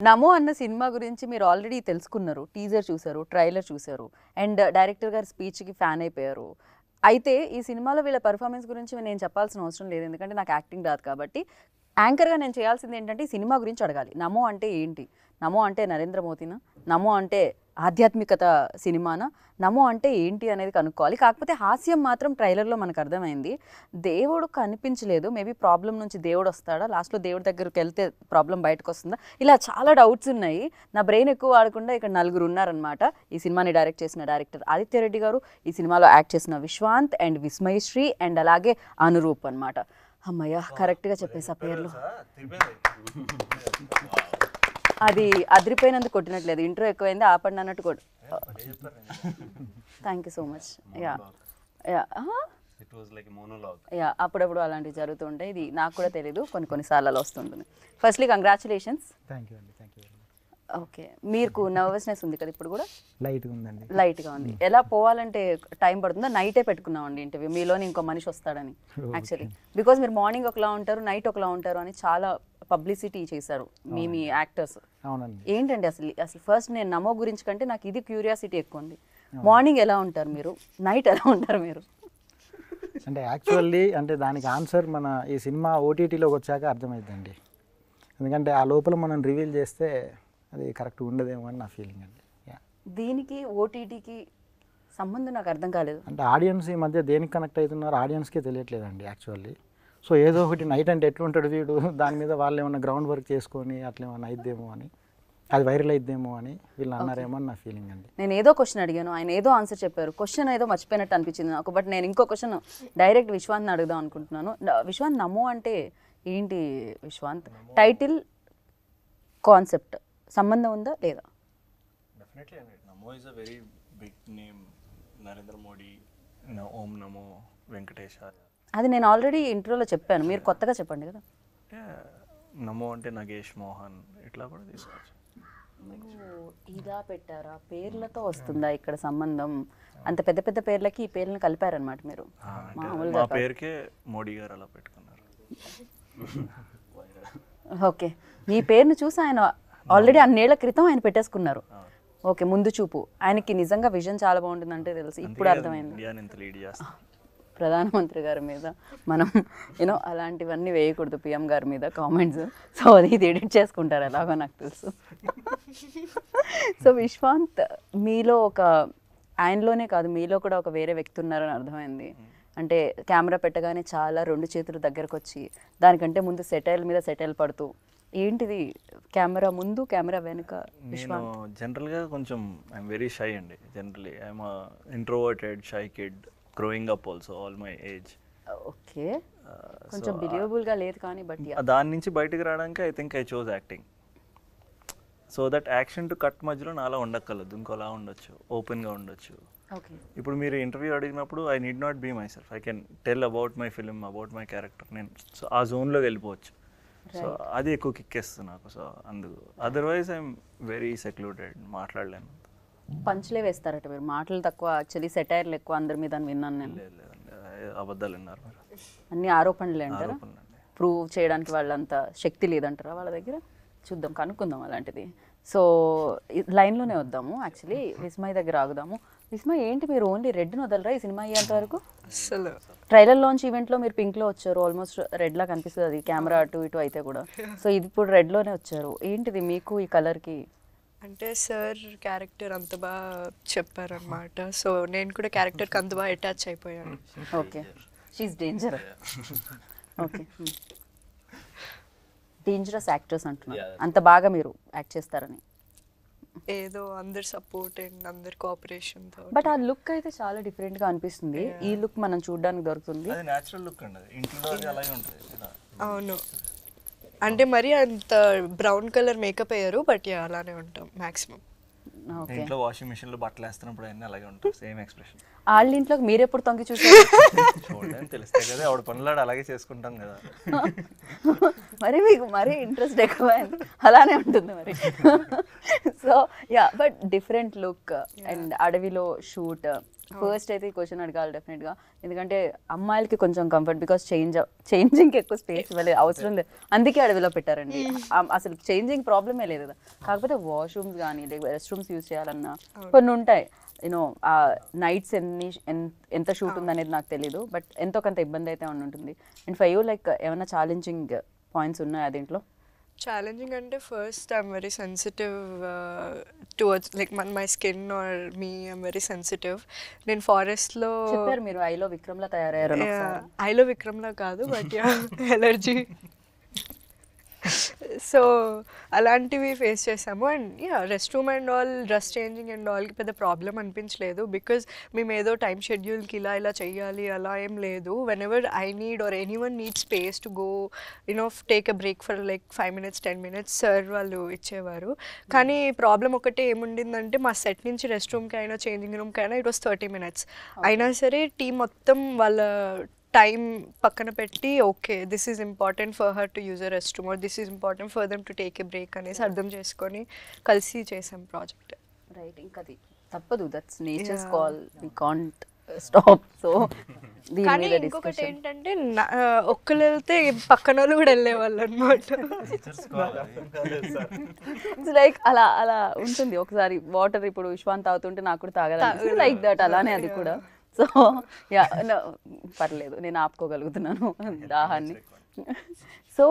నమో అన్న సినిమా గురించి మీరు ఆల్రెడీ తెలుసుకున్నారు, టీజర్ చూసారు, ట్రైలర్ చూసారు, అండ్ డైరెక్టర్ గారి స్పీచ్కి ఫ్యాన్ అయిపోయారు. అయితే ఈ సినిమాలో వీళ్ళ పర్ఫార్మెన్స్ గురించి నేను చెప్పాల్సిన అవసరం లేదు, ఎందుకంటే నాకు యాక్టింగ్ రాదు. కాబట్టి యాంకర్గా నేను చేయాల్సింది ఏంటంటే ఈ సినిమా గురించి అడగాలి. నమో అంటే ఏంటి? నమో అంటే నరేంద్ర మోదీనా? నమో అంటే ఆధ్యాత్మికత సినిమానా? నమో అంటే ఏంటి అనేది కనుక్కోవాలి. కాకపోతే హాస్యం మాత్రం ట్రైలర్లో మనకు అర్థమైంది. దేవుడు కనిపించలేదు, మేబీ ప్రాబ్లం నుంచి దేవుడు వస్తాడా, లాస్ట్లో దేవుడి దగ్గరికి వెళ్తే ప్రాబ్లం బయటకు వస్తుందా, ఇలా చాలా డౌట్స్ ఉన్నాయి. నా బ్రెయిన్ ఎక్కువ వాడకుండా ఇక్కడ నలుగురు ఉన్నారనమాట. ఈ సినిమాని డైరెక్ట్ చేసిన డైరెక్టర్ ఆదిత్య రెడ్డి గారు, ఈ సినిమాలో యాక్ట్ చేసిన విశ్వాంత్ అండ్ విస్మయశ్రీ అండ్ అలాగే అనురూప్ అనమాట. అమ్మయ్య, కరెక్ట్గా చెప్పేసా పేర్లు. అది అదిరిపోయినందుకు కొట్టినట్లేదు, ఇంట్రో ఎక్కువైంది ఆపండి అన్నట్టు కొట్టు. Thank you so much. Yeah yeah yeah అప్పుడప్పుడు అలాంటివి జరుగుతూ ఉంటాయి. ఇది నాకు కూడా తెలియదు, కొన్నిసార్లు అలా వస్తుంటుంది. Firstly congratulations. థ్యాంక్ యూ అండి, థ్యాంక్ యూ. ఓకే, మీకు నర్వస్నెస్ ఉంది కదా ఇప్పుడు కూడా? లైట్గా ఉందండి. లైట్గా ఉంది. ఎలా పోవాలంటే టైం పడుతుందా? నైటే పెట్టుకున్నామండి ఇంటర్వ్యూ, మీలోని ఇంకో మనిషి వస్తాడని. యాక్చువల్లీ బికాజ్ మీరు మార్నింగ్ ఒకలా ఉంటారు, నైట్ ఒకలా ఉంటారు అని చాలా పబ్లిసిటీ చేశారు మీ యాక్టర్స్. అవునండి. ఏంటండి అసలు ఫస్ట్ నేను నమో గురించి కంటే నాకు ఇది క్యూరియాసిటీ ఎక్కువ ఉంది. మార్నింగ్ ఎలా ఉంటారు మీరు, నైట్ ఎలా ఉంటారు మీరు? అంటే యాక్చువల్లీ అంటే దానికి ఆన్సర్ మన ఈ సినిమా ఓటీటీలోకి వచ్చాక అర్థమైందండి. ఎందుకంటే ఆ లోపల మనం రివీల్ చేస్తే అది కరెక్ట్ ఉండదేమో అని నా ఫీలింగ్ అండి. దీనికి ఓటీటీకి సంబంధం నాకు అర్థం కాలేదు. అంటే ఆడియన్స్ ఈ మధ్య దేనికి కనెక్ట్ అవుతున్నారు ఆడియన్స్కే తెలియట్లేదండి యాక్చువల్లీ. సో ఏదో ఒకటి నైట్ అంటే ఎట్లుంటాడు వీడు, దాని మీద వాళ్ళు ఏమన్నా గ్రౌండ్ వర్క్ చేసుకొని అట్లా ఏమన్నా అయిద్దేమో అని, అది వైరల్ అయిద్దేమో అని వీళ్ళు అన్నారేమో అని నా ఫీలింగ్ అండి. నేను ఏదో క్వశ్చన్ అడిగాను, ఆయన ఏదో ఆన్సర్ చెప్పారు, క్వశ్చన్ ఏదో మర్చిపోయినట్టు అనిపించింది నాకు. బట్ నేను ఇంకో క్వశ్చన్ డైరెక్ట్ విశ్వాంత్ని అడుగుదాం అనుకుంటున్నాను. విశ్వాంత్, నమో అంటే ఏంటి విశ్వాంత్? టైటిల్, కాన్సెప్ట్ సంబంధం ఉందా లేదా? డెఫినెట్లీ అండి. Namo is a very big name. Narendra Modi, ఓం నమో వెంకటేశ. అది నేను ఆల్రెడీ ఇంట్రోలో చెప్పాను, మీరు కొత్తగా చెప్పండి కదా. నమో అంటే నగేష్ మోహన్, ఇట్లా కూడా తీసుకోవచ్చు. ఇలా పెట్టారా? పేర్లతో వస్తుందా ఇక్కడ సంబంధం? అంత పెద్ద పెద్ద పేర్లకి ఈ పేర్లను కలిపారనమాట మీరు. మా పేరుకే మోడీ గారు అలా పెట్టుకున్నారు. ఓకే, మీ పేరును చూసి ఆయన ఆల్రెడీ అన్నేళ్ల క్రితం ఆయన పెట్టేసుకున్నారు. ఓకే, ముందు చూపు. ఆయనకి నిజంగా విజన్ చాలా బాగుంటుందంటే తెలుసు, ఇప్పుడు అర్థమైంది. ప్రధానమంత్రి గారి మీద మనం అలాంటివన్నీ వేయకూడదు, పిఎం గారి మీద కామెంట్స్. సో అది ఇది ఎడిట్ చేసుకుంటారు ఎలాగో నాకు తెలుసు. సో విశ్వాంత్, మీలో ఆయనలోనే కాదు మీలో కూడా ఒక వేరే వ్యక్తి ఉన్నారని అర్థమైంది. అంటే కెమెరా పెట్టగానే చాలా రెండు చేతులు దగ్గరకు వచ్చి దానికంటే ముందు సెటైల్ మీద సెటైల్ పడుతూ, ఏంటిది కెమెరా ముందు కెమెరా వెనుక? నేను జనరల్గా కొంచెం ఐఎమ్ వెరీ షై అండి. Generally I'm introverted shy kid growing up also all my age. Okay, కొంచెం బిలీవబుల్గా లేదు కానీ బట్ దాని నుంచి బయటకు రావడానికి I think I chose acting. So that action to cut మధ్యలో నాలా ఉండక్కర్లేదు, ఇంకోలా ఉండొచ్చు, ఓపెన్గా ఉండొచ్చు. ఇప్పుడు మీరు ఇంటర్వ్యూ అడిగినప్పుడు I need not be myself, I can tell about my film, about my character. నేను సో ఆ జోన్లోకి వెళ్ళిపోవచ్చు. సో అది ఎక్కువ కిక్కేస్తుంది నాకు. సో అందుకు అదర్వైజ్ ఐఎమ్ వెరీ సెక్లూడెడ్, మాట్లాడలేను. పంచులే వేస్తారట మీరు, మాటలు తక్కువ, యాక్చువల్లీ సెటైర్లు ఎక్కువ అందరి మీద అని విన్నాను నేను. లేదండి, అబద్ధాలు విన్నారు మీరు. అన్ని ఆరోపణలే అంటారా? ప్రూవ్ చేయడానికి వాళ్ళంత శక్తి లేదంటారా వాళ్ళ దగ్గర? చూద్దాం, కనుక్కుందాం అలాంటిది. సో లైన్లోనే వద్దాము, యాక్చువల్లీ విస్మయ్ దగ్గర ఆగుదాము. విస్మయ్, ఏంటి మీరు ఓన్లీ రెడ్ని వదలరా ఈ సినిమా అయ్యేంత వరకు? అసలు ట్రైలర్ లాంచ్ ఈవెంట్లో మీరు పింక్లో వచ్చారు, ఆల్మోస్ట్ రెడ్లా కనిపిస్తుంది అది కెమెరా అటు ఇటు అయితే కూడా. సో ఇది ఇప్పుడు రెడ్లోనే వచ్చారు, ఏంటిది మీకు ఈ కలర్కి? అంటే సార్ క్యారెక్టర్ అంత బాగా చెప్పారనమాట. సో నేను కూడా క్యారెక్టర్కి అంత బాగా అటాచ్ అయిపోయాను. Okay, she's danger. Okay, dangerous actors అంటున్నారు, అంత బాగా మీరు యాక్ట్ చేస్తారని. ఏదో అందరు సపోర్ట్ అండ్ అందరు కోఆపరేషన్. బట్ ఆ లుక్ అయితే చాలా డిఫరెంట్గా అనిపిస్తుంది. ఈ లుక్ మనం చూడడానికి దొరుకుతుంది. అవును, అంటే మరి అంత బ్రౌన్ కలర్ మేకప్ అయ్యారు, బట్ అలానే ఉంటాం మ్యాక్సిమం. ఇంట్లో వాషింగ్ మిషన్ లో బట్టలు వేస్తున్నప్పుడు అన్నీ అలాగే ఉంటాయి, సేమ్ ఎక్స్ప్రెషన్. వాళ్ళ ఇంట్లోకి మీరు ఎప్పుడు తొంగి చూసారు? చూడడానికి తెలుస్తాయి కదా, ఆవిడ పనులాడు అలాగే చేసుకుంటాం కదా. మరి మీకు మరీ ఇంట్రెస్ట్ ఎక్కువ, అలానే ఉంటుంది మరి. So yeah, but different look and అడవిలో షూట్ ఫస్ట్ అయితే ఈ క్వశ్చన్ అడగాలి డెఫినెట్గా, ఎందుకంటే అమ్మాయిలకి కొంచెం కంఫర్ట్, బికాస్ చేంజింగ్కి ఎక్కువ స్పేస్ ఇవ్వలేదు, అవసరం లేదు, అందుకే అడవిలో పెట్టారండి. అసలు చేంజింగ్ ప్రాబ్లమే లేదు కదా. కాకపోతే వాష్రూమ్స్ కానీ రెస్ట్ రూమ్స్ యూజ్ చేయాలన్నా కొన్ని ఉంటాయి. యూనో ఆ నైట్స్ ఎంత షూట్ ఉందనేది నాకు తెలీదు, బట్ ఎంతో కొంత ఇబ్బంది అయితే ఉంటుంది. అండ్ ఫర్ యూ లైక్ ఏమైనా ఛాలెంజింగ్ పాయింట్స్ ఉన్నాయా దీంట్లో? ఛాలెంజింగ్ అంటే first I'm very sensitive towards like my skin or me I'm very sensitive. నేను ఫారెస్ట్లో చెప్పారు మీరు ఐలో విక్రమ్లా తయారయ్యారు. ఐలో విక్రమ్లా కాదు, బట్ ఎలర్జీ. సో అలాంటివి ఫేస్ చేసాము. And rest room and all, dress changing and ఆల్కి పెద్ద ప్రాబ్లం అనిపించలేదు, బికాజ్ మేము ఏదో టైం షెడ్యూల్కి ఇలా చెయ్యాలి అలా ఏం లేదు. When ever I need or any one need space to go take a break for like 5 minutes 10 minutes sir వాళ్ళు ఇచ్చేవారు. కానీ ప్రాబ్లం ఒకటే ఏముండిందంటే మా సెట్ నుంచి రెస్ట్ రూమ్కి అయినా చేంజింగ్ రూమ్కి అయినా ఇట్ వాస్ 30 minutes. అయినా సరే టీం మొత్తం వాళ్ళ టైం పక్కన పెట్టి okay this is important for her to use a restroom or this is important for them to take a break అనేసి అర్థం చేసుకొని కలిసి చేసాం ప్రాజెక్ట్. రైట్, ఇంకా అది తప్పదు, that's nature's call, we can't stop. So కానీ ఇంకొకటి ఏంటంటే ఒక్కరు వెళ్తే పక్కన వాళ్ళు కూడా వెళ్ళేవాళ్ళు అనమాట. ఇట్స్ లైక్ అలా అలా ఉంటుంది. ఒకసారి వాటర్ ఇప్పుడు విశ్వాంత్ తాగుతుంటే నాకు కూడా తాగాలి, లైక్ దట్, అలానే అది కూడా. సో యా, పర్లేదు, నేను ఆపుకోగలుగుతున్నాను దాహాన్ని. సో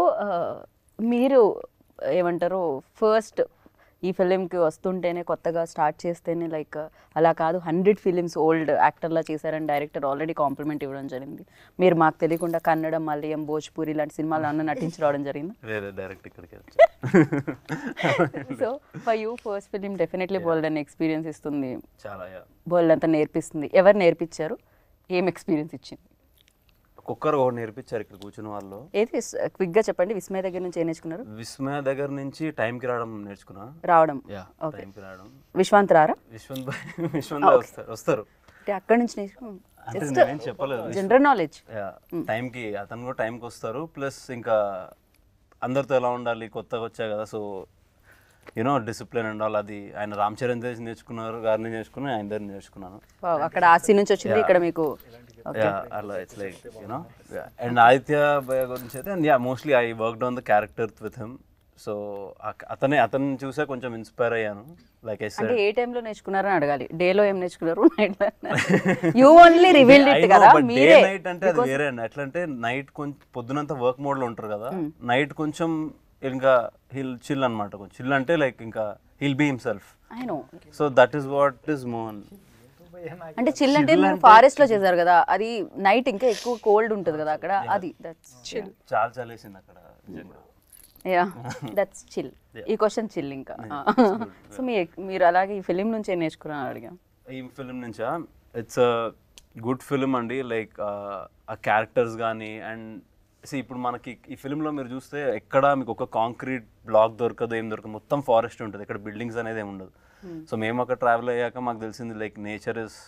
మీరు ఏమంటారు, ఫస్ట్ ఈ ఫిలింకి వస్తుంటేనే కొత్తగా స్టార్ట్ చేస్తేనే లైక్ అలా కాదు 100 films ఓల్డ్ యాక్టర్లా చేశారని డైరెక్టర్ ఆల్రెడీ కాంప్లిమెంట్ ఇవ్వడం జరిగింది. మీరు మాకు తెలియకుండా కన్నడ, మలయాళం, భోజ్పూరి లాంటి సినిమాలు అన్న నటించి రావడం జరిగింది. So for you first film definitely bold అని ఎక్స్పీరియన్స్ ఇస్తుంది, బోల్డ్ అంతా నేర్పిస్తుంది. ఎవరు నేర్పించారు, ఏం ఎక్స్పీరియన్స్ ఇచ్చింది? ఒక్కొక్కరు ఒకటి నేర్పించారు ఇక్కడ కూర్చున్న వాళ్ళు. ఏది క్విక్గా చెప్పండి. విస్మయ దగ్గర నుంచి ఏం నేర్చుకున్నారు? విస్మయ దగ్గర నుంచి టైంకి రావడం నేర్చుకున్నా. రావడం, టైంకి రావడం. విశ్వాంత్ రారా? విశ్వంత్ వస్తారు. అక్కడి నుంచి నేర్చుకున్నాం, చెప్పలేదు, జనరల్ నాలెడ్జ్. టైంకి అతను కూడా టైంకి వస్తారు. ప్లస్ ఇంకా అందరితో ఎలా ఉండాలి, కొత్తగా వచ్చా కదా, సో డిసిప్లిన్ అండ్ ఆల్, అది ఆయన రామ్ చరణ్ తేజ్ నేర్చుకున్నారు, గారిని నేర్చుకుని ఆయన దగ్గర నేర్చుకున్నాను. అక్కడ ఆర్సీ నుంచి వచ్చింది, ఇక్కడ మీకు అలా ఇట్స్ లైక్ అండ్ ఆదిత్య భయ్య గురించి అయితే mostly I worked on the character with him. So అతన్ని చూసే కొంచెం ఇన్స్పైర్ అయ్యాను. లైక్ అంటే ఏ టైంలో నేర్చుకున్నారని అడగాలి. డేలో ఏం నేర్చుకున్నారు, night you only revealed it కదా. మీరే నైట్ అంటే అది వేరే అండి. ఎట్లా అంటే నైట్ కొంచెం పొద్దునంతా వర్క్ మోడ్ లో ఉంటారు కదా, నైట్ కొంచెం ఇంకా హిల్ చిల్ అనమాట. కొంచెం చిల్ అంటే లైక్ ఇంకా he'll be himself. I know. So that is what is Mohan. అంటే చిల్ అంటే మీరు ఫారెస్ట్ లో చేశారు కదా, అది నైట్ ఇంకా ఎక్కువ కోల్డ్ ఉంటుంది కదా అక్కడ, అది దట్స్ చిల్. చాలా చలేసింది అక్కడ. Yeah, that's chill. ఈ క్వశ్చన్ చిల్ ఇంకా. సో మీరు అలాగే ఈ ఫిలిం నుంచి ఏం నేర్చుకున్నాను అడిగా. ఈ ఫిలిం నుంచా, ఇట్స్ అ గుడ్ ఫిలిం అండి. లైక్ ఆ క్యారెక్టర్స్ కానీ అండ్ ఇప్పుడు మనకి ఈ ఫిలింలో మీరు చూస్తే ఎక్కడ మీకు ఒక కాంక్రీట్ బ్లాక్ దొరకదు, ఏం దొరకదు, మొత్తం ఫారెస్ట్ ఉంటుంది, ఇక్కడ బిల్డింగ్స్ అనేది ఏమి ఉండదు. సో మేము అక్కడ ట్రావెల్ అయ్యాక మాకు తెలిసింది like nature is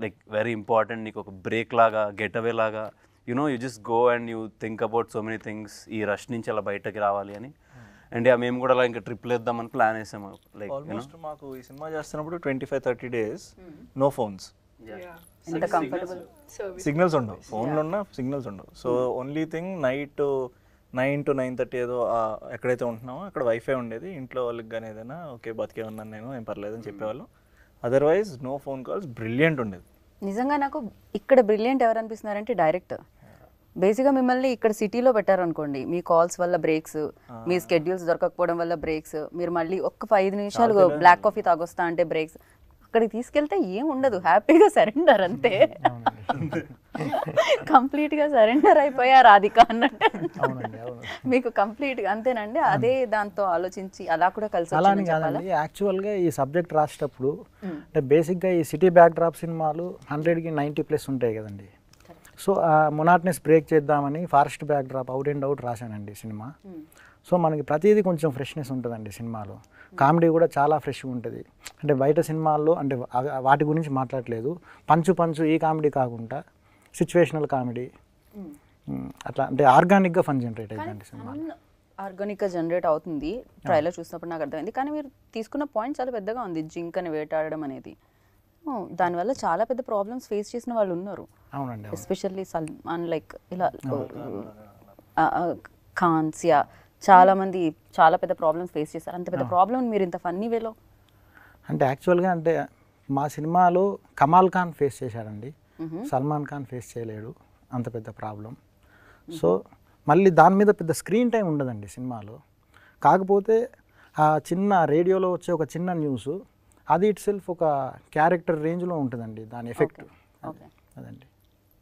like very important. నీకు ఒక బ్రేక్ లాగా, గెట్ అవే లాగా, you just go and you think about so many things. ఈ రష్ నుంచి అలా బయటకి రావాలి అని. అండ్ మేము కూడా అలా ఇంకా ట్రిప్లు వేద్దామని ప్లాన్ వేసాము. లైక్ ఆల్మోస్ట్ మాకు ఈ సినిమా చేస్తున్నప్పుడు 25-30 days నో ఫోన్స్, సిగ్నల్స్ ఉండవు, ఫోన్లో ఉన్న సిగ్నల్స్ ఉండవు. So only thing night 9 to 9:30 ఏదో ఎక్కడైతే ఉంటున్నామో అక్కడ వైఫై ఉండేది. ఇంట్లో వాళ్ళకి కానీ ఏదైనా ఓకే బతికే ఉన్నాను నేను, ఏం పర్లేదు అని చెప్పేవాళ్ళు. Otherwise no phone calls. Brilliant ఉండేది నిజంగా. నాకు ఇక్కడ బ్రిలియంట్ ఎవరు అనిపిస్తున్నారంటే డైరెక్టర్. బేసిక్గా మిమ్మల్ని ఇక్కడ సిటీలో పెట్టారనుకోండి, మీ కాల్స్ వల్ల బ్రేక్స్, మీ స్కెడ్యూల్స్ దొరకకపోవడం వల్ల బ్రేక్స్, మీరు మళ్ళీ ఒక్క 5 నిమిషాలు బ్లాక్ కాఫీ తాగొస్తా అంటే బ్రేక్స్, అక్కడికి తీసుకెళ్తే ఏం ఉండదు, హ్యాపీగా సరెండర్ అంతే. కంప్లీట్గా సరెండర్ అయిపోయా రాధిక అన్నట్టు మీకు కంప్లీట్గా అంతేనండి. అదే దాంతో ఆలోచించి అలా కూడా కలిసి అలానే కాదండి. యాక్చువల్గా ఈ సబ్జెక్ట్ రాసేటప్పుడు అంటే బేసిక్గా ఈ సిటీ బ్యాక్ డ్రాప్ సినిమాలు 100కి 90+ ఉంటాయి కదండి. సో ఆ మొనాట్నెస్ బ్రేక్ చేద్దామని forest backdrop out and out రాశానండి సినిమా. సో మనకి ప్రతిదీ కొంచెం ఫ్రెష్నెస్ ఉంటుందండి సినిమాలో. కామెడీ కూడా చాలా ఫ్రెష్గా ఉంటుంది. అంటే బయట సినిమాల్లో అంటే వాటి గురించి మాట్లాడలేదు, పంచు ఈ కామెడీ కాకుండా సిచ్యువేషనల్ కామెడీ అట్లా, అంటే ఆర్గానిక్గా ఫన్ జనరేట్ అవుతుంది సినిమా. ఆర్గానిక్గా జనరేట్ అవుతుంది ట్రైలర్ చూసినప్పుడు నాకు అర్థమైంది. కానీ మీరు తీసుకున్న పాయింట్ చాలా పెద్దగా ఉంది, జింకని వేటాడడం అనేది. దానివల్ల చాలా పెద్ద ప్రాబ్లమ్స్ ఫేస్ చేసిన వాళ్ళు ఉన్నారు, అవునండి అవును. ఎస్పెషల్లీ సల్మాన్ లైక్ ఇలా ఖాన్స్ యా చాలా మంది చాలా పెద్ద ప్రాబ్లమ్స్ ఫేస్ చేశారు. అంత పెద్ద ప్రాబ్లమ్ మీరు ఇంత ఫన్నీ వేలో అంటే యాక్చువల్గా అంటే మా సినిమాలో కమాల్ ఖాన్ ఫేస్ చేశాడండి, సల్మాన్ ఖాన్ ఫేస్ చేయలేడు అంత పెద్ద ప్రాబ్లం. సో మళ్ళీ దాని మీద పెద్ద స్క్రీన్ టైం ఉండదండి సినిమాలో. కాకపోతే ఆ చిన్న రేడియోలో వచ్చే ఒక చిన్న న్యూస్ అది ఇట్ సెల్ఫ్ ఒక క్యారెక్టర్ రేంజ్లో ఉంటుందండి దాని ఎఫెక్ట్. ఓకే అదండి.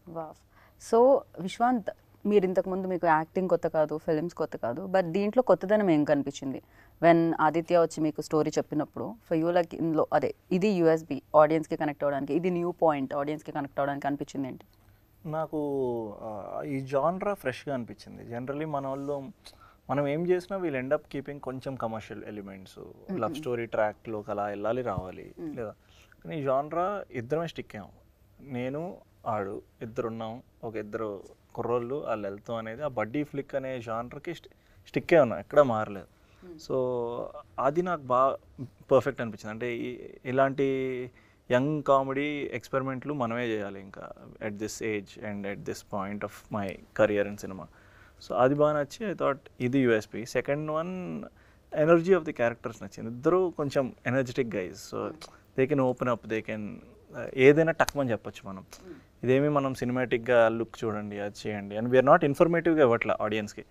వావ్. సో విశ్వాంత్, మీరు ఇంతకుముందు మీకు యాక్టింగ్ కొత్త కాదు, ఫిల్మ్స్ కొత్త కాదు, బట్ దీంట్లో కొత్తదనం ఏం కనిపించింది? వెన్ ఆదిత్య వచ్చి మీకు స్టోరీ చెప్పినప్పుడు ఫర్ యూ లైక్ ఇందులో అదే ఇది యూఎస్బి ఆడియన్స్కి కనెక్ట్ అవ్వడానికి, ఇది న్యూ పాయింట్ ఆడియన్స్కి కనెక్ట్ అవ్వడానికి అనిపించింది ఏంటి? నాకు ఈ జాన్రా ఫ్రెష్గా అనిపించింది. జనరలీ మన వాళ్ళు మనం ఏం చేసినా వీల్ ఎండ్ అప్ కీపింగ్ కొంచెం కమర్షియల్ ఎలిమెంట్స్, లవ్ స్టోరీ ట్రాక్లోకి అలా వెళ్ళాలి రావాలి లేదా. కానీ ఈ జాన్రా ఇద్దరమే స్టిక్ అయ్యాం, నేను ఆడు ఇద్దరున్నాం, ఒక ఇద్దరు కుర్రోళ్ళు వాళ్ళు వెళ్తాం అనేది ఆ బడ్డీ ఫ్లిక్ అనే జాన్రాకి స్టిక్ అయి ఉన్నాం, ఎక్కడా మారలేదు. సో అది నాకు బాగా పర్ఫెక్ట్ అనిపించింది. అంటే ఇలాంటి యంగ్ కామెడీ ఎక్స్పెరిమెంట్లు మనమే చేయాలి ఇంకా at this age and at this point of my career in cinema. So అది బాగా నచ్చి ఐ థాట్ ఇది USP. Second one energy of the characters నచ్చింది. ఇద్దరు కొంచెం energetic guys, so they can open up, they can ఏదైనా టక్మని చెప్పొచ్చు మనం. ఇదేమి మనం సినిమాటిక్గా లుక్ చూడండి అది చేయండి అని వీఆర్ నాట్ ఇన్ఫర్మేటివ్గా ఇవ్వట్లా ఆడియన్స్కి,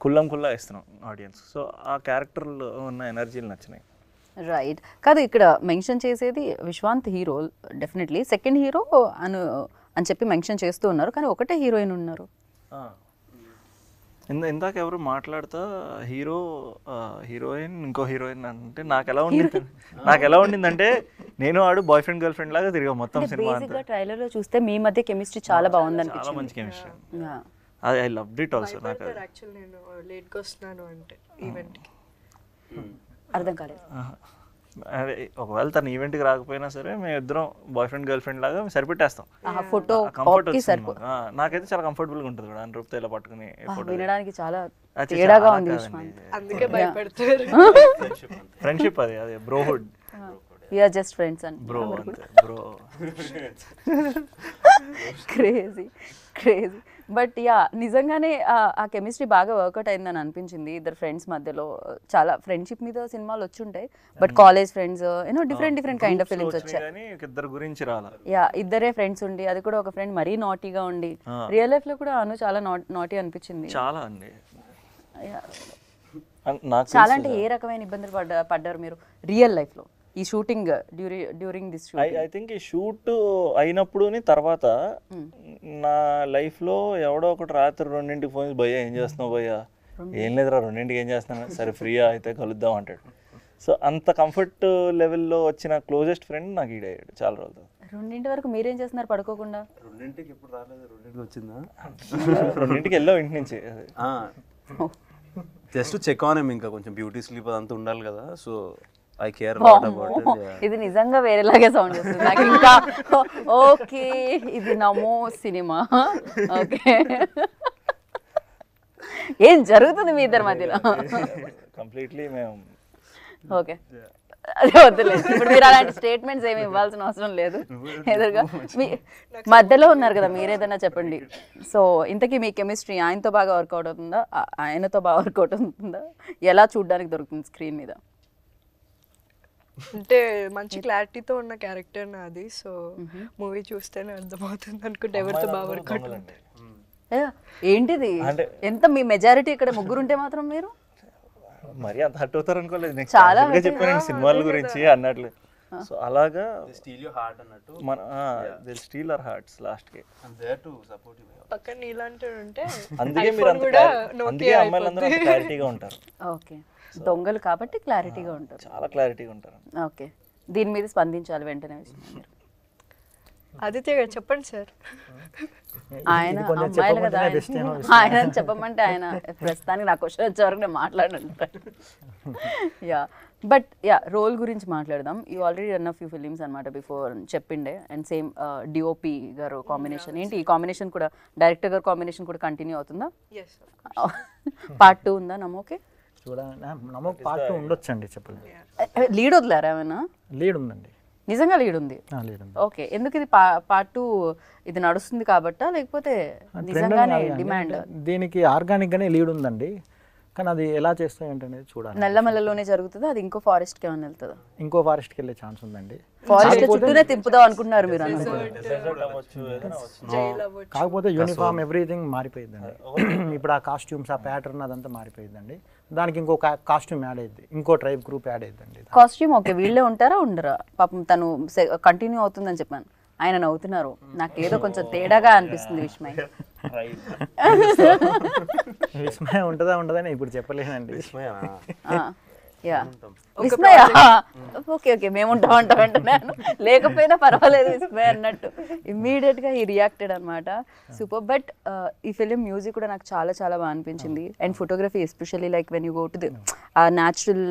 కుల్లా ఇస్తున్నాం ఆడియన్స్. సో ఆ క్యారెక్టర్లో ఉన్న ఎనర్జీలు నచ్చినాయి. రైట్. కాదు, ఇక్కడ మెన్షన్ చేసేది Vishwanth hero definitely, second hero అని చెప్పి మెన్షన్ చేస్తూ ఉన్నారు, కానీ ఒకటే హీరోయిన్ ఉన్నారు. ఇందాక ఎవరు మాట్లాడుతా హీరో హీరోయిన్ ఇంకో హీరోయిన్ అంటే నాకు ఎలా ఉండిందంటే నేను ఆడు బాయ్ ఫ్రెండ్ గర్ల్ ఫ్రెండ్ లాగా తిరిగా మొత్తం సినిమా అంతా. ట్రైలర్ లో చూస్తే మీ మధ్య కెమిస్ట్రీ చాలా బాగుంది చాలా అనిపించింది. మంచి chemistry, I loved it also. నాకు యాక్చువల్ నేను లేట్గా వస్తున్నాను అంటే ఈవెంట్కి అర్థం కాలేదు. అదే ఒకవేళ తన ఈవెంట్కి రాకపోయినా సరే మేము ఇద్దరం బాయ్ ఫ్రెండ్ గర్ల్ ఫ్రెండ్ లాగా సరిపెట్టేస్తాం. ఫోటో కంఫర్ట్ నాకైతే చాలా కంఫర్టబుల్గా ఉంటుంది కూడా అని రూపుతో ఇలా పట్టుకుని ఫోటో. వినడానికి చాలా తేడాగా ఉంది విశ్వాంత్. అందుకే భయపడతారు. ఫ్రెండ్షిప్ అది అదే brohood. We are just friends and bro bro crazy crazy. But yeah నిజంగానే ఆ కెమిస్ట్రీ బాగా వర్కౌట్ అయిందని అనిపించింది ఇద్దరు ఫ్రెండ్స్ మధ్యలో. చాలా ఫ్రెండ్షిప్ మీద సినిమాలు వచ్చి ఉంటాయి, but college friends you know different kind of films వచ్చాయి. ఇద్దరు గురించి రాలా, యా ఇద్దరే ఫ్రెండ్స్ ఉండి, అది కూడా ఒక ఫ్రెండ్ మరీ నాటీగా ఉండి. రియల్ లైఫ్ లో కూడా అను చాలా నాటీ అనిపించింది. చాలా అండి. చాలా అంటే ఏ రకమైన ఇబ్బందులు పడ్డారు మీరు రియల్ లైఫ్ లో ఈ shooting during this shooting? I think ఈ షూట్ అయినప్పుడు తర్వాత నా లైఫ్లో ఎవడో ఒకటి రాత్రి 2ంటికి ఫోన్ చేసి భయ్యా ఏం చేస్తున్నావు భయ్యా, ఏం లేదురా 2ంటికి ఏం చేస్తున్నాను, సరే ఫ్రీయా అయితే కలుద్దాం అంటాడు. సో అంత కంఫర్ట్ లెవెల్లో వచ్చిన క్లోజెస్ట్ ఫ్రెండ్ నాకు ఈడయ్యాడు చాలా రోజులు. 2 వరకు మీరేం చేస్తున్నారు పడుకోకుండా? 2ంటికి ఎప్పుడు రాలేదు, 2ంటికి వచ్చిందా? 2ంటికి వెళ్ళావు ఇంటి నుంచి. జస్ట్ చెక్ ఆన్ ఇంకా కొంచెం బ్యూటీ స్లీప్ అదంతా ఉండాలి కదా, సో ఐ కేర్. ఇది నిజంగా వేరేలాగే సౌండ్ చేస్తుంది నాకు ఇంకా. ఓకే, ఇది నమో సినిమా. ఓకే, ఏం జరుగుతుంది మీ ఇద్దరి మధ్యలో? కంప్లీట్లీ మేము ఓకే, అదే వద్దులేదు ఇప్పుడు. మీరు అలాంటి స్టేట్మెంట్స్ ఏమి ఇవ్వాల్సిన అవసరం లేదు. ఎదురుగా మీ మధ్యలో ఉన్నారు కదా, మీరేదన్నా చెప్పండి. సో ఇంతకీ మీ కెమిస్ట్రీ ఆయనతో బాగా వర్కౌట్ అవుతుందా, ఆయనతో బాగా వర్కౌట్ అవుతుందా? ఎలా చూడడానికి దొరుకుతుంది స్క్రీన్ మీద? అంటే మంచి క్లారిటీతో ఉన్న క్యారెక్టర్ నాది, సో మూవీ చూస్తేనే అర్థమవుతుంది అనుకుంటే ఎవరితో బాగా వర్కౌట్ ఉంటుంది. ఏంటిది ఎంత మీ మెజారిటీ ఇక్కడ ముగ్గురుంటే మాత్రం మీరు మరి అంత హర్ట్ అవుతారు అనుకోలేదు. నెక్స్ట్ చాలా చెప్పాను సినిమాల గురించి అన్నట్లు. సో అలాగా స్టీల్ యువర్ హార్ట్ అన్నట్టు మన they steal our hearts last కి. And there to support you. పక్కన నీలాంటి ఉంటే అందుకే మీరు అందుకే అమ్మాయిలందరూ అంత క్లారిటీగా ఉంటారు. ఓకే, దొంగలు కాబట్టి క్లారిటీగా ఉంటారు, చాలా క్లారిటీగా ఉంటారు. ఓకే, దీని మీద స్పందించాలి వెంటనే. ఆదిత్య గారు చెప్పండి సార్. ఆయన అమ్మాయిలు కదా, ఆయన చెప్పమంటే ఆయన ప్రస్తుతానికి నా క్వశ్చన్ వచ్చే వరకు నేను మాట్లాడంటారు. యా, బట్ యా రోల్ గురించి మాట్లాడదాం. You already run of few films అనమాట బిఫోర్ చెప్పిండే. అండ్ సేమ్ డిఓపి గారు కాంబినేషన్ ఏంటి, ఈ కాంబినేషన్ కూడా డైరెక్టర్ గారు కాంబినేషన్ కూడా కంటిన్యూ అవుతుందా? పార్ట్ 2 ఉందా నమ్మోకే? చూడండి నమ్మకం పార్ట్ 2 ఉండొచ్చండి, చెప్పలేదు. లీడ్ వదిలేరా ఏమైనా? లీడ్ ఉందండి. నిజంగా లీడ్ ఉంది. లేదండి. ఓకే, ఎందుకు ఇది పార్ట్ 2 ఇది నడుస్తుంది కాబట్టా లేకపోతే నిజంగానే డిమాండ్? దీనికి ఆర్గానిక్గానే లీడ్ ఉందండి, కానీ అది ఎలా చేస్తాయి ఏంటనేది చూడాలి. నల్లమల్లలోనే జరుగుతుందా, అది ఇంకో ఫారెస్ట్కి ఏమైనా వెళ్తుందా? ఇంకో ఫారెస్ట్కి వెళ్ళే ఛాన్స్ ఉందండి. ఫారెస్ట్ చుట్టూనే తిప్పుదాం అనుకుంటున్నారు మీరు కాకపోతే యూనిఫామ్ ఎవ్రీథింగ్ మారిపోయిందండి. ఇప్పుడు ఆ కాస్ట్యూమ్స్, ఆ ప్యాటర్న్ అదంతా మారిపోయిందండి. దానికి ఇంకో కాస్ట్యూమ్ యాడ్ అయ్యింది, ఇంకో ట్రైబ్ గ్రూప్ యాడ్ అయ్యిందండి. కాస్ట్యూమ్ ఓకే, వీళ్ళే ఉంటారా ఉండరా? పాపం తను కంటిన్యూ అవుతుందని చెప్పాను, ఆయన నవ్వుతున్నారు. నాకు ఏదో కొంచెం తేడాగా అనిపిస్తుంది విస్మయ్. విస్మయ ఉంటుందా ఉండదని ఇప్పుడు చెప్పలేనండి. యా విస్మయ, ఓకే ఓకే మేము ఉంటాం అంటున్నాను, లేకపోయినా పర్వాలేదు విస్మయ అన్నట్టు ఇమ్మీడియట్ గా ఈ రియాక్టెడ్ అనమాట. సూపర్. బట్ ఈ ఫిలిం మ్యూజిక్ కూడా నాకు చాలా చాలా బాగా అనిపించింది. And photography especially like when you go to the ఆ న్యాచురల్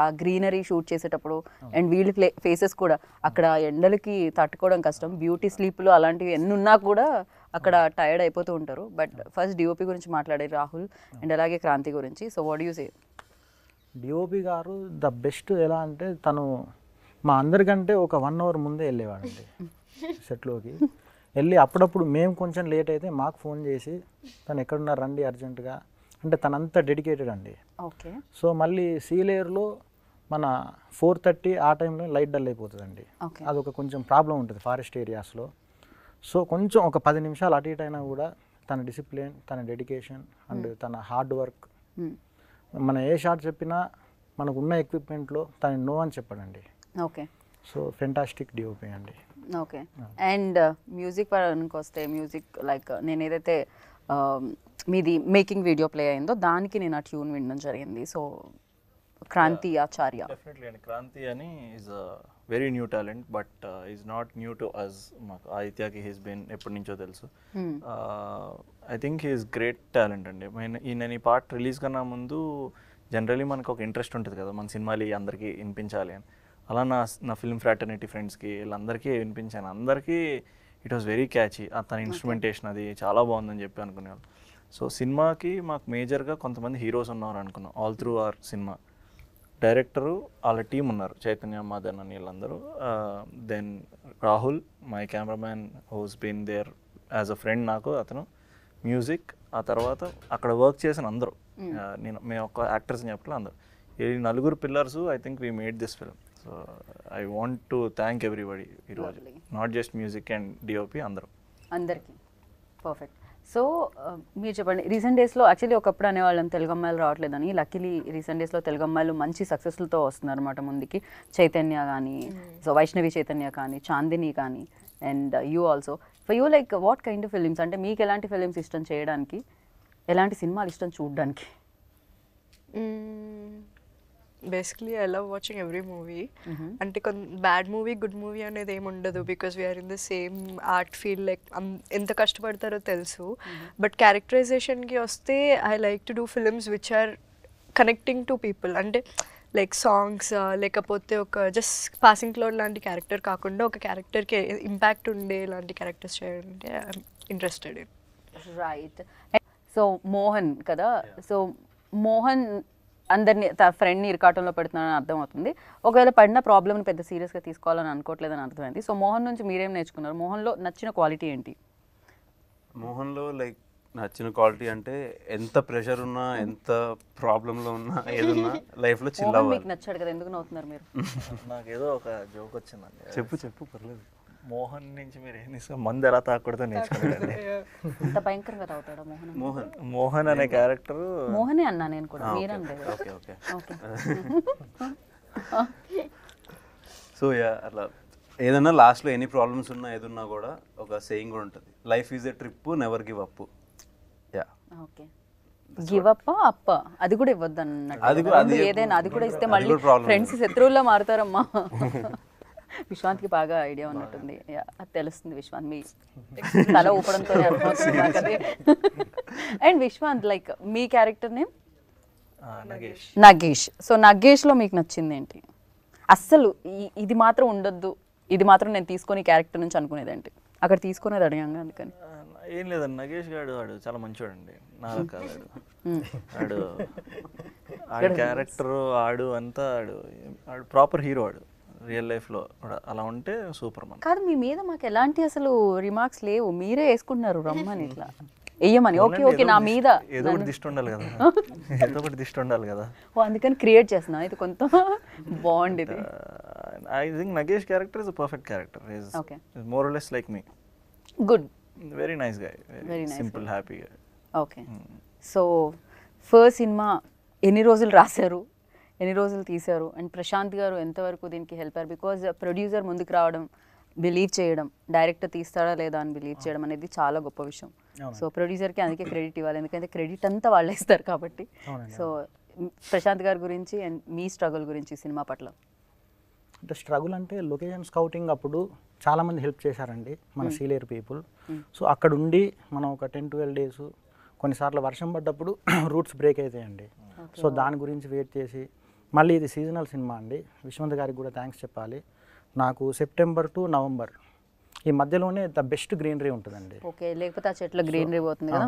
ఆ గ్రీనరీ షూట్ చేసేటప్పుడు, అండ్ వీళ్ళ ఫేసెస్ కూడా అక్కడ ఎండలకి తట్టుకోవడం కష్టం, బ్యూటీ స్లీప్లు అలాంటివి ఎన్ని ఉన్నా కూడా అక్కడ టైర్డ్ అయిపోతూ ఉంటారు. బట్ ఫస్ట్ డిఓపి గురించి మాట్లాడే రాహుల్ అండ్ అలాగే క్రాంతి గురించి. So what you say? DOP గారు ద బెస్ట్. ఎలా అంటే తను మా అందరికంటే ఒక 1 hour ముందే వెళ్ళేవాడండి సెట్లోకి. వెళ్ళి అప్పుడప్పుడు మేము కొంచెం లేట్ అయితే మాకు ఫోన్ చేసి తను ఎక్కడున్నారు రండి అర్జెంటుగా అంటే, తనంతా డెడికేటెడ్ అండి. ఓకే. సో మళ్ళీ సీ లేయర్లో మన 4:30 ఆ టైంలో లైట్ డల్ అయిపోతుందండి. అదొక కొంచెం ప్రాబ్లం ఉంటుంది ఫారెస్ట్ ఏరియాస్లో. సో కొంచెం ఒక 10 నిమిషాలు అటు ఇటు అయినా కూడా తన డిసిప్లిన్, తన డెడికేషన్ అండ్ తన హార్డ్ వర్క్, మన ఏ షాట్ చెప్పినా మనకు ఉన్న ఎక్విప్మెంట్లో తను నో అని చెప్పాడండి. ఓకే. సో ఫెంటాస్టిక్ డిఓపి అండి. ఓకే. అండ్ మ్యూజిక్ పరానికి వస్తే, మ్యూజిక్ లైక్ నేను ఏదైతే మీది మేకింగ్ వీడియో ప్లే అయిందో దానికి నేను ఆ ట్యూన్ వినడం జరిగింది. సో క్రాంతి ఆచార్య. డెఫినెట్లీ అండి. క్రాంతి అని is a very new talent, but is not new to us. మాకు ఆదిత్యకి హీస్ బీన్ ఎప్పటి నుంచో తెలుసు. I think he's great talent అండి. నేను ఈ పార్ట్ రిలీజ్ కన్నా ముందు జనరలీ మనకు ఒక ఇంట్రెస్ట్ ఉంటుంది కదా, మన సినిమాలు అందరికీ వినిపించాలి అని. అలా నా ఫిల్మ్ ఫ్రాటర్నిటీ ఫ్రెండ్స్కి వీళ్ళందరికీ వినిపించాను. అందరికీ ఇట్ వాస్ వెరీ క్యాచీ. తన ఇన్స్ట్రుమెంటేషన్ అది చాలా బాగుందని చెప్పి అనుకునేవాళ్ళు. సో సినిమాకి మాకు మేజర్గా కొంతమంది హీరోస్ ఉన్నారు అనుకున్నాం all through our cinema. Director వాళ్ళ టీం ఉన్నారు, చైతన్య, మదన్ అని వీళ్ళందరూ. Then Rahul my cameraman who's been there as a friend నాకు, అతను మ్యూజిక్. ఆ తర్వాత అక్కడ వర్క్ చేసిన అందరూ, మేము ఒక యాక్టర్స్ని చెప్పలే, అందరూ ఈ 4 pillars I think we made this film. So I want to thank everybody ఈరోజు, not just music and DOP, అందరికీ. పర్ఫెక్ట్. సో మీరు చెప్పండి, రీసెంట్ డేస్లో యాక్చువల్లీ ఒకప్పుడు అనేవాళ్ళం తెలుగు అమ్మాయిలు రావట్లేదని, లక్కీలీ రీసెంట్ డేస్లో తెలుగు అమ్మాయిలు మంచి సక్సెస్లతో వస్తున్నారు అనమాట ముందుకి. చైతన్య కానీ, సో వైష్ణవి చైతన్య కానీ, చాందిని కానీ, and you also. For you like what kind of films, అంటే మీకు ఎలాంటి ఫిలిమ్స్ ఇష్టం చేయడానికి, ఎలాంటి సినిమాలు ఇష్టం చూడడానికి? Basically I love watching every movie. అంటే బ్యాడ్ మూవీ, గుడ్ మూవీ అనేది ఏమి ఉండదు, because we're in the same art field. Like ఎంత కష్టపడతారో తెలుసు. బట్ క్యారెక్టరైజేషన్కి వస్తే I like to do films which are connecting to people. అంటే లైక్ సాంగ్స్, లేకపోతే ఒక జస్ట్ పాసింగ్ క్లౌడ్ లాంటి క్యారెక్టర్ కాకుండా ఒక క్యారెక్టర్కి ఇంపాక్ట్ ఉండే లాంటి క్యారెక్టర్స్ చేయాలంటే I'm interested in. Right. So Mohan కదా, సో మోహన్ అందరినీ తన ఫ్రెండ్ని ఇరకాటంలో పెడుతున్నానని అర్థమవుతుంది. ఒకవేళ పడిన ప్రాబ్లమ్ని పెద్ద సీరియస్గా తీసుకోవాలని అనుకోవట్లేదని అర్థమైంది. సో మోహన్ నుంచి మీరేం నేర్చుకున్నారు? మోహన్లో నచ్చిన క్వాలిటీ ఏంటి? మోహన్లో లైక్ నచ్చిన క్వాలిటీ అంటే ఎంత ప్రెషర్ ఉన్నా, ఎంత ప్రాబ్లంలో ఉన్నా, ఏదన్నా లైఫ్లో చిల్ అవ్వాలి. మీకు నచ్చాడు కదా, ఎందుకు నవ్వుతున్నారు మీరు? నాకేదో ఒక జోక్ వచ్చిందండి. చెప్పు పర్లేదు. మోహన్ నుంచి మీరు ఏం తీసుకుని మందు ఎలా తాకూడదో నేర్చుకున్నారండి. అంత భయంకరంగా తాగుతాడా మోహన్? మోహన్ అనే క్యారెక్టర్ మోహనే అన్నా నేను కూడా, మీరనలేదు. సో యా, అట్లా ఏదన్నా లాస్ట్లో ఎనీ ప్రాబ్లమ్స్ ఉన్నా ఏదున్నా కూడా ఒక సేయింగ్ కూడా ఉంటుంది, life is a trip, never give up. Yeah, okay. Give up అప్ప అది కూడా ఇవ్వద్దు అన్నట్టు. ఏదైనా అది కూడా ఇస్తే మళ్ళీ ఫ్రెండ్స్ శత్రువుల్లో మారుతారమ్మా. విశ్వాంత్కి బాగా ఐడియా ఉన్నట్టుంది. అది తెలుస్తుంది విశ్వాంత్, మీ తల ఊపడంతో అర్థమవుతుంది. అండ్ విశ్వాంత్ లైక్ మీ క్యారెక్టర్ నేమ్ నగేష్. సో నగేష్లో మీకు నచ్చింది ఏంటి? అస్సలు ఇది మాత్రం ఉండొద్దు, ఇది మాత్రం నేను తీసుకొని క్యారెక్టర్ నుంచి అనుకునేది ఏంటి? అక్కడ తీసుకునేది అడిగాను అందుకని. ఏం లేదండి, నగేష్ గారు ఆడు చాలా మంచివాడండి. నాకు కాదు, ఆడు క్యారెక్టర్ ఆడు అంతా ఆడు ప్రాపర్ హీరో. ఆడు రియల్ లైఫ్లో కూడా అలా ఉంటే సూపర్ మన. కాదు, మీ మీద మాకు ఎలాంటి అసలు రిమార్క్స్ లేవు, మీరే వేసుకుంటున్నారు రమ్మని ఇట్లా వెయ్యమని. ఓకే ఓకే, నా మీద ఏదో ఒకటి దిష్టి ఉండాలి కదా, ఏదో ఒకటి దిష్టి ఉండాలి కదా. ఓ అందుకని క్రియేట్ చేస్తున్నా, ఇది కొంత బాగుంది ఇది. I think Nagesh character is a perfect character. Okay. Is more or less like me. Good. Very nice guy, Very nice simple happy guy. Okay. So first cinema ఎన్ని రోజులు రాశారు, ఎన్ని రోజులు తీశారు, అండ్ ప్రశాంత్ గారు ఎంతవరకు దీనికి హెల్ప్ అయ్యారు? బికాజ్ ప్రొడ్యూసర్ ముందుకు రావడం, బిలీవ్ చేయడం, డైరెక్టర్ తీస్తాడా లేదా అని బిలీవ్ చేయడం అనేది చాలా గొప్ప విషయం. సో ప్రొడ్యూసర్కి అందుకే క్రెడిట్ ఇవ్వాలి, ఎందుకంటే క్రెడిట్ అంతా వాళ్ళే ఇస్తారు కాబట్టి. సో ప్రశాంత్ గారి గురించి అండ్ మీ స్ట్రగుల్ గురించి సినిమా పట్ల. అంటే స్ట్రగుల్ అంటే లొకేషన్ స్కౌటింగ్ అప్పుడు చాలామంది హెల్ప్ చేశారండి మన సీనియర్ పీపుల్. సో అక్కడ ఉండి మనం ఒక 10-12 డేస్, కొన్నిసార్లు వర్షం పడ్డప్పుడు రూట్స్ బ్రేక్ అవుతాయండి. సో దాని గురించి వెయిట్ చేసి, మళ్ళీ ఇది సీజనల్ సినిమా అండి. విశ్వంత్ గారికి కూడా థ్యాంక్స్ చెప్పాలి. నాకు సెప్టెంబర్ టు నవంబర్ ఈ మధ్యలోనే ద బెస్ట్ గ్రీనరీ ఉంటుందండి. ఓకే, లేకపోతే ఆ చెట్ల గ్రీనరీ పోతుంది కదా.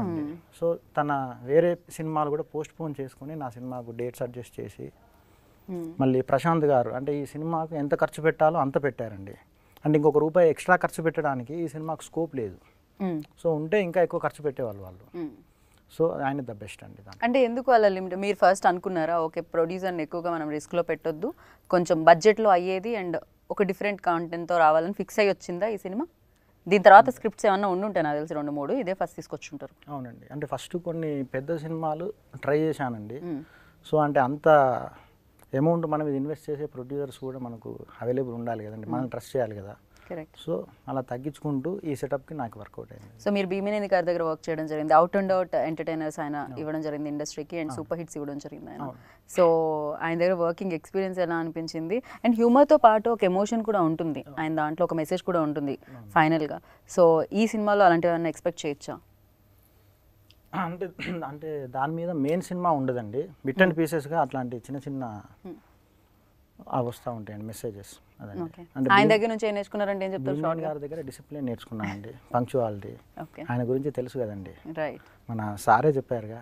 సో తన వేరే సినిమాలు కూడా పోస్ట్ పోన్ చేసుకుని నా సినిమాకు డేట్స్ అడ్జస్ట్ చేసి, మళ్ళీ ప్రశాంత్ గారు అంటే ఈ సినిమాకు ఎంత ఖర్చు పెట్టాలో అంత పెట్టారండి. అంటే ఇంకొక రూపాయి ఎక్స్ట్రా ఖర్చు పెట్టడానికి ఈ సినిమాకు స్కోప్ లేదు. సో ఉంటే ఇంకా ఎక్కువ ఖర్చు పెట్టేవాళ్ళు వాళ్ళు. సో ఆయన ద బెస్ట్ అండి. అంటే ఎందుకు అలా లిమిట్? మీరు ఫస్ట్ అనుకున్నారా ఓకే ప్రొడ్యూసర్ని ఎక్కువగా మనం రిస్క్లో పెట్టొద్దు, కొంచెం బడ్జెట్లో అయ్యేది అండ్ ఒక డిఫరెంట్ కాంటెంట్తో రావాలని ఫిక్స్ అయ్యి వచ్చిందా ఈ సినిమా? దీని తర్వాత స్క్రిప్ట్స్ ఏమన్నా ఉండుంటాయి నాకు తెలిసి 2-3, ఇదే ఫస్ట్ తీసుకొచ్చుంటారు. అవునండి, అంటే ఫస్ట్ కొన్ని పెద్ద సినిమాలు ట్రై చేశానండి. సో అంటే అంత అమౌంట్ మనం ఇది ఇన్వెస్ట్ చేసే ప్రొడ్యూసర్స్ కూడా మనకు అవైలబుల్ ఉండాలి కదండి, మనం ట్రస్ట్ చేయాలి కదా. కరెక్ట్. సో అలా తగ్గించుకుంటూ ఈ సెటప్కి నాకు వర్కౌట్ అయింది. సో మీరు భీమినేని గారి దగ్గర వర్క్ చేయడం జరిగింది, అవుట్ అండ్ అవుట్ ఎంటర్టైనర్స్ ఆయన ఇవ్వడం జరిగింది ఇండస్ట్రీకి, అండ్ సూపర్ హిట్స్ ఇవ్వడం జరిగింది ఆయన. సో ఆయన దగ్గర వర్కింగ్ ఎక్స్పీరియన్స్ ఎలా అనిపించింది? అండ్ హ్యూమర్తో పాటు ఒక ఎమోషన్ కూడా ఉంటుంది ఆయన దాంట్లో, ఒక మెసేజ్ కూడా ఉంటుంది ఫైనల్గా. సో ఈ సినిమాలో అలాంటివి ఏమైనా ఎక్స్పెక్ట్ చేయొచ్చా? అంటే అంటే దాని మీద మెయిన్ సినిమా ఉండదండి, బిట్ అండ్ పీసెస్గా అట్లాంటి చిన్న చిన్న వస్తూ ఉంటాయండి మెసేజెస్. అదండి. అంటే ఆయన దగ్గర నుంచి ఏం నేర్చుకున్నారంటే ఏం చెప్తారు? భీమన్ గారి దగ్గర డిసిప్లిన్ నేర్చుకున్నానండి, పంక్చువాలిటీ. ఆయన గురించి తెలుసు కదండి, రైట్. మన సారే చెప్పారుగా,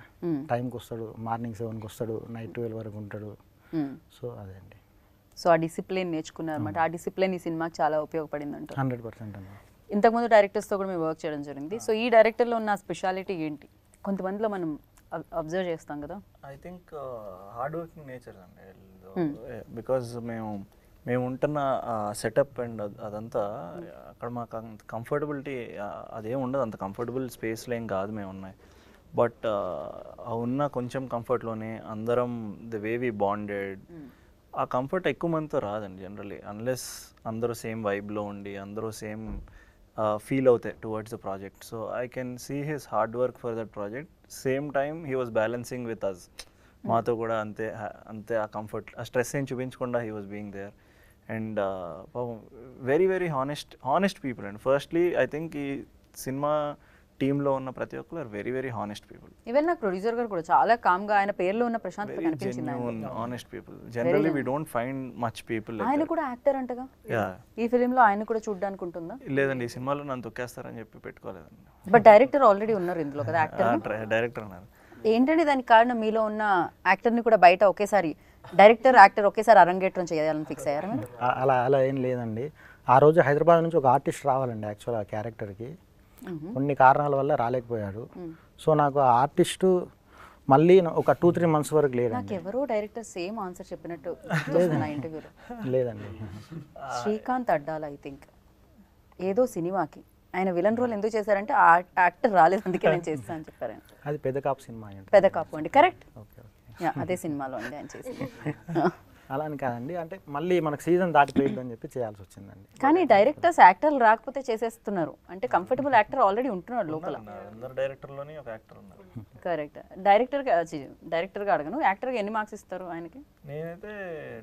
టైంకి వస్తాడు, మార్నింగ్ 7కి వస్తాడు, నైట్ 12 వరకు ఉంటాడు. సో అదే అండి. సో ఆ డిసిప్లిన్ నేర్చుకున్నారు అనమాట. ఆ డిసిప్లిన్ ఈ సినిమాకి చాలా ఉపయోగపడింది అంట. 100% అండి. ఇంతకుముందు డైరెక్టర్స్తో కూడా మేము వర్క్ చేయడం జరిగింది. సో ఈ డైరెక్టర్లో ఉన్న స్పెషాలిటీ ఏంటి? కొంతమందిలో మనం అబ్జర్వ్ చేస్తాం కదా. I think hard working nature అండి. బికాజ్ మేము ఉంటున్న సెటప్ అండ్ అదంతా అక్కడ మాకు అంత కంఫర్టబిలిటీ అదేం ఉండదు, అంత కంఫర్టబుల్ స్పేస్లో ఏం కాదు మేము ఉన్నాయి. బట్ ఉన్న కొంచెం కంఫర్ట్లోనే అందరం ద వే వి బాండెడ్, ఆ కంఫర్ట్ ఎక్కువ మందితో రాదండి జనరలీ, అన్లెస్ అందరూ సేమ్ వైబ్లో ఉండి అందరూ సేమ్ ఫీల్ అవుతాయి towards the project. So I can see his hard work for that project. Same time he was balancing with us, మాతో కూడా అంతే అంతే ఆ కంఫర్ట్, ఆ స్ట్రెస్ ఏం చూపించకుండా he was being there. And very very honest people and firstly I think ఈ సినిమా టీంలో ఉన్న ప్రతి ఒక్కరు are very very honest people. Even నాకు ప్రొడ్యూసర్ గారు కూడా చాలా కామ్గా, ఆయన పేరులో ఉన్న ప్రశాంత్ కనిపించింది. Honest people generally we don't find much people. ఆయన కూడా యాక్టర్ అంటగా, ఈ ఫిలింలో ఆయన కూడా చూడడానికి ఉంటుందా? లేదండి, ఈ సినిమాలో నన్ను తొక్కేస్తారని చెప్పి పెట్టుకోలేదండి. బట్ డైరెక్టర్ ఆల్రెడీ ఉన్నారు ఇందులో కదా, యాక్టర్. డైరెక్టర్ ఉన్నారు. ఏంటంటే దానికి కారణం మీలో ఉన్న యాక్టర్ని కూడా బయట ఒకేసారి డైరెక్టర్ యాక్టర్ ఒకేసారి అరంగేట్రం చేయాలని ఫిక్స్ అయ్యారు. అలా ఏం లేదండి. ఆ రోజు హైదరాబాద్ నుంచి ఒక ఆర్టిస్ట్ రావాలండి యాక్చువల్ ఆ క్యారెక్టర్కి, కొన్ని కారణాల వల్ల రాలేకపోయాడు. సో నాకు ఆ ఆర్టిస్టు మళ్ళీ ఒక 2-3 months వరకు లేదండి. నాకు ఎవరో డైరెక్టర్ సేమ్ ఆన్సర్ చెప్పినట్టు నా ఇంటర్వ్యూలో. లేదండి, శ్రీకాంత్ అడ్డాల ఐ థింక్ ఏదో సినిమాకి ఆయన విలన్ రోల్ ఎందుకు చేశారంటే ఆ యాక్టర్ రాలేదు అందుకే నేను చేస్తాను అని చెప్పారు. అది పెద్ద కాపు సినిమా అండి. పెద్ద కాపు అండి, కరెక్ట్. ఓకే అదే సినిమాలో అండి ఆయన చేసింది. అలా అని కాదండి, అంటే మళ్ళీ మనకు సీజన్ దాటిపోయింది అని చెప్పి చేయాల్సి వచ్చిందండి. కానీ డైరెక్టర్స్ యాక్టర్లు రాకపోతే చేసేస్తున్నారు, అంటే కంఫర్టబుల్ యాక్టర్ ఆల్రెడీ ఉంటున్నాడు లోపల. అందరు డైరెక్టర్లోనే ఒక యాక్టర్ ఉన్నారు. కరెక్ట్. డైరెక్టర్గా అడగను, యాక్టర్గా ఎన్ని మార్క్స్ ఇస్తారు ఆయనకి? నేనైతే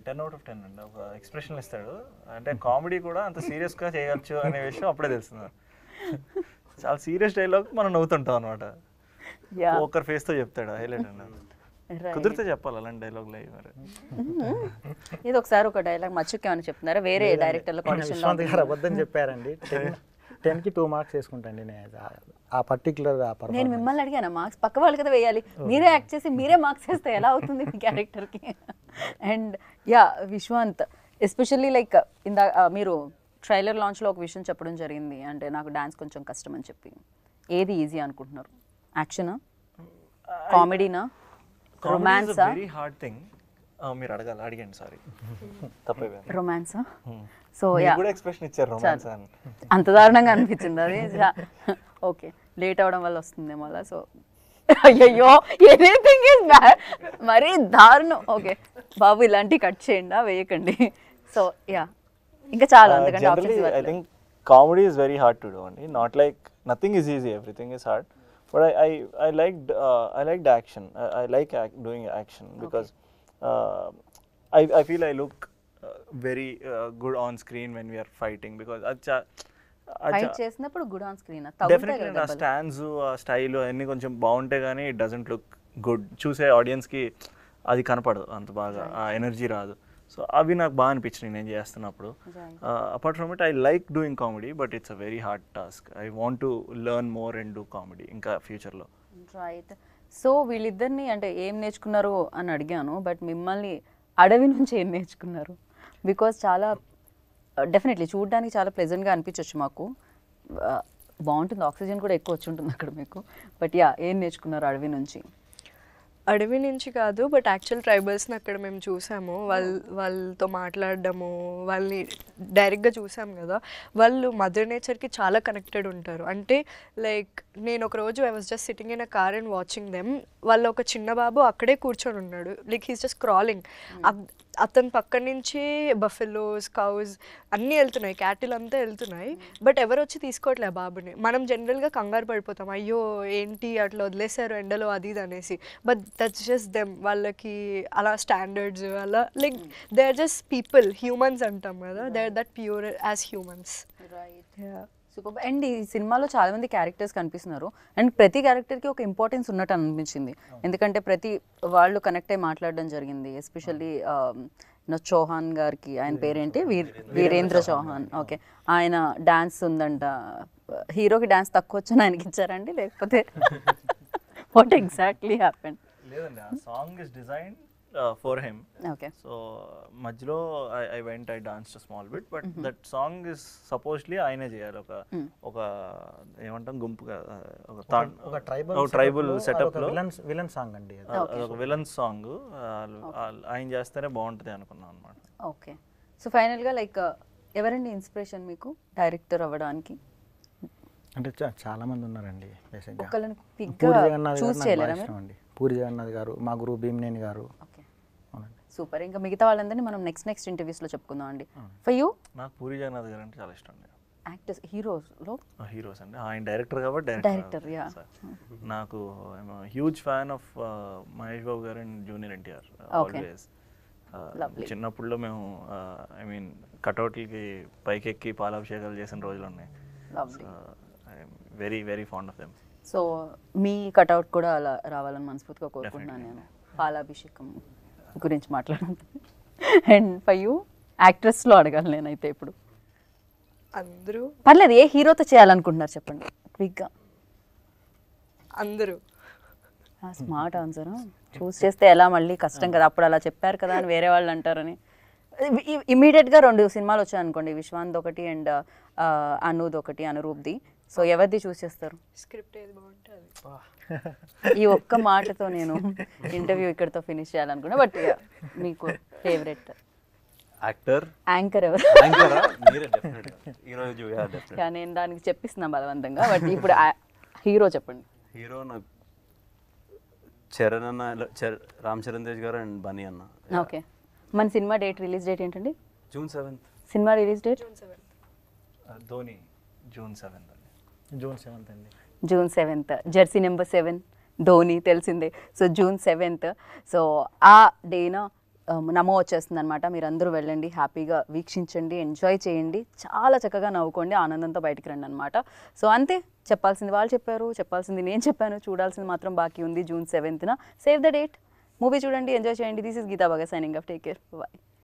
10 out of 10 అండి. ఒక ఎక్స్ప్రెషన్ ఇస్తాడు, అంటే కామెడీ కూడా అంత సీరియస్గా చేయొచ్చు అనే విషయం అప్పుడే తెలుస్తుంది. చాలా సీరియస్ డైలాగ్ మనం నవ్వుతుంటాం అనమాట, ఒకరి ఫేస్తో చెప్తాడు, హైలైట్ అన్నారు. కుదిరితే చెప్పాలి అలాంటి డైలాగ్ లైవ్ మరి. ఇది ఒకసారి ఒక డైలాగ్ మచ్చుకేమని చెప్తున్నారా వేరే డైరెక్టర్లకు? విశ్వంత్ గారు అబద్ధం చెప్పారండి. 10కి 2 marks వేసుకుంటాండి నేను ఆ పర్టికులర్. నేను మిమ్మల్ని అడిగాను మార్క్స్, పక్క వాళ్ళు కదా వేయాలి, మీరే యాక్ట్ చేసి మీరే మార్క్స్ వేస్తే ఎలా అవుతుంది మీ క్యారెక్టర్కి? అండ్ విశ్వంత్ ఎస్పెషల్లీ లైక్ ఇందా మీరు ట్రైలర్ లాంచ్లో ఒక విషయం చెప్పడం జరిగింది, అంటే నాకు డాన్స్ కొంచెం కష్టం అని చెప్పి. ఏది ఈజీ అనుకుంటున్నారు? యాక్షనా, కామెడీనా, రొమాన్సా? Very hard thing. మీరు అడగండి, సారీ తప్పైపోయింది. రొమాన్సా? సో కూడా ఎక్స్ప్రెషన్ ఇచ్చారు రొమాన్స్ అని. అంత దారుణంగా అనిపించింది అది. ఓకే, లేట్ అవడం వల్ల వస్తుందేమో అలా. సో అయ్యయ్యో, ఎనీథింగ్ ఇస్ బ్యాడ్, మరీ దారుణం. ఓకే బాబు, ఇలాంటివి కట్ చేయండి, వేయకండి. సో యా, ఇంకా చాలా అంతకంటే Generally, I think comedy is very hard to do only. Not like nothing is easy, everything is hard. But I liked action. I like doing action because I feel I look very good on screen when we are fighting because fight చేసినప్పుడు good on screen definitely నా stands ఆ style అన్నీ కొంచెం బాగుంటే కానీ it doesn't look good. చూసే ఆడియన్స్కి అది కనపడదు అంత బాగా, ఆ ఎనర్జీ రాదు. సో అవి నాకు బాగా అనిపించినాయి నేను చేస్తున్నప్పుడు. Apart from it I like doing comedy, but it's a very hard task. I want to learn more and do comedy ఇంకా ఫ్యూచర్లో. రైట్. సో వీళ్ళిద్దరిని అంటే ఏం నేర్చుకున్నారు అని అడిగాను, బట్ మిమ్మల్ని అడవి నుంచి ఏం నేర్చుకున్నారు? బికాజ్ చాలా డెఫినెట్లీ చూడడానికి చాలా ప్లెజెంట్గా అనిపించవచ్చు మాకు, బాగుంటుంది, ఆక్సిజన్ కూడా ఎక్కువ వచ్చి ఉంటుంది అక్కడ మీకు. బట్ యా, ఏం నేర్చుకున్నారు అడవి నుంచి? అడవి నుంచి కాదు, బట్ యాక్చువల్ ట్రైబల్స్ని అక్కడ మేము చూసాము. వాళ్ళతో మాట్లాడడము, వాళ్ళని డైరెక్ట్గా చూసాం కదా. వాళ్ళు మదర్ నేచర్కి చాలా కనెక్టెడ్ ఉంటారు. అంటే లైక్ నేను ఒకరోజు I was just sitting in a car and watching them. వాళ్ళ ఒక చిన్న బాబు అక్కడే కూర్చొని ఉన్నాడు, లైక్ హీస్ జస్ట్ క్రాలింగ్. అతని పక్క నుంచి బఫెలోస్, కౌస్ అన్నీ వెళ్తున్నాయి, క్యాటిల్ అంతా వెళ్తున్నాయి, బట్ ఎవరు వచ్చి తీసుకోవట్లే ఆ బాబుని. మనం జనరల్గా కంగారు పడిపోతాం, అయ్యో ఏంటి అట్లా వదిలేశారు ఎండలో అది ఇది అనేసి. But that's just them. వాళ్ళకి అలా స్టాండర్డ్స్ అలా like they are just people, humans అంటాం కదా, they are that pure as humans. Super. And ఈ సినిమాలో చాలా మంది క్యారెక్టర్స్ కనిపిస్తున్నారు, అండ్ ప్రతి క్యారెక్టర్కి ఒక ఇంపార్టెన్స్ ఉన్నట్టు అనిపించింది. ఎందుకంటే ప్రతి వాళ్ళు కనెక్ట్ అయ్యి మాట్లాడడం జరిగింది. ఎస్పెషల్లీ చౌహాన్ గారికి, ఆయన పేరేంటి, వీరేంద్ర చౌహాన్. ఓకే, ఆయన డాన్స్ ఉందంట, హీరోకి డాన్స్ తక్కువ వచ్చని ఆయనకి ఇచ్చారండి, లేకపోతే వాట్ ఎగ్జాక్ట్లీ హ్యాపెండ్? లేదండి, ఆ song is design for him. Okay. So మధ్యలో I danced small bit, but that song is supposedly ఆయనే చేయాలి. ఒక ఏమంటాం గుంపుగా, ఒక ట్రైబల్ సెటప్ లో విలన్ సాంగ్ అండి, అదొక విలన్ సాంగ్ ఆయన చేస్తేనే బాగుంటుంది అనుకున్నాం అనమాట. ఓకే. సో ఫైనల్గా లైక్ ఎవరండి ఇన్స్పిరేషన్ మీకు డైరెక్టర్ అవ్వడానికి? అంటే చాలా మంది ఉన్నారండి. బేసిక్గా ఒకళ్ళని పూరి జగన్నాథ్ చూస్ గారు చేయలేరా నాకు మీరు? ఇష్టం అండి. పూరి జగన్నాథ్ గారు, మా గురువు భీమనేని గారు. ఓకే, అవునండి. సూపర్. ఇంకా మిగతా వాళ్ళందరినీ మనం నెక్స్ట్ ఇంటర్వ్యూస్లో చెప్పుకుందాం అండి. ఫర్ యూ నాకు పూరి జగన్నాథ్ గారు అంటే చాలా ఇష్టం అండి. యాక్టర్స్, హీరోస్లో హీరోస్ అండి, ఆయన డైరెక్టర్ కాబట్టి డైరెక్టర్. యా, నాకు huge fan of Mahesh Babu గారు అండ్ జూనియర్ ఎన్టీఆర్ ఆల్వేస్. చిన్నప్పుడులో మేము ఐ మీన్ కటౌట్లకి పైకెక్కి పాలాభిషేకాలు చేసిన రోజులు ఉన్నాయి. Very very fond of them. So me cutout కూడా అలా రావాలని మనస్ఫూర్తిగా కోరుకుంటున్నాను నేను. పాలాభిషేకం గురించి మాట్లాడాను. అండ్ ఫర్ యూ యాక్ట్రెస్లో అడగాలి నేనైతే ఇప్పుడు. అందరూ పర్లేదు, ఏ హీరోతో చేయాలనుకుంటున్నారు చెప్పండి క్విక్గా. అందరూ. Smart answer. చూస్ చేస్తే ఎలా, మళ్ళీ కష్టం కదా, అప్పుడు అలా చెప్పారు కదా అని వేరే వాళ్ళు అంటారని. ఇమీడియట్గా 2 సినిమాలు వచ్చాయనుకోండి, విశ్వాంత్ ఒకటి అండ్ అనూద్ ఒకటి, అనురూప్ది. సో ఎవరిది చూస్ చేస్తారు? స్క్రిప్ట్ ఏది బాగుంటుంది. ఈ ఒక్క మాటతో నేను ఇంటర్వ్యూ ఇక్కడితో ఫినిష్ చేయాలనుకున్నా. బట్ మీకు ఫేవరెట్ యాక్టర్, యాంకర్ ఎవరు? నేను దానికి చెప్పిస్తున్నా బలవంతంగా. బట్ ఇప్పుడు హీరో చెప్పండి. హీరో నాకు చరణ్ అన్న, రామ్ చరణ్ తేజ్ గారు అండ్ బన్నీ అన్న. ఓకే. మన సినిమా రిలీజ్ డేట్ ఏంటండి? June 7th. Cinema release date Dhoni June 7th అండి. June 7th. Jersey number 7 Dhoni తెలిసిందే. So June 7th. సో ఆ డేన నమో వచ్చేస్తుంది అనమాట. మీరు అందరూ వెళ్ళండి, హ్యాపీగా వీక్షించండి, ఎంజాయ్ చేయండి, చాలా చక్కగా నవ్వుకోండి, ఆనందంతో బయటికి రండి అనమాట. సో అంతే, చెప్పాల్సింది వాళ్ళు చెప్పారు, చెప్పాల్సింది నేను చెప్పాను, చూడాల్సింది మాత్రం బాకీ ఉంది. June 7th. Save the date, movie చూడండి, ఎంజాయ్ చేయండి. This is Geetha Bhagat signing off. Take care, bye.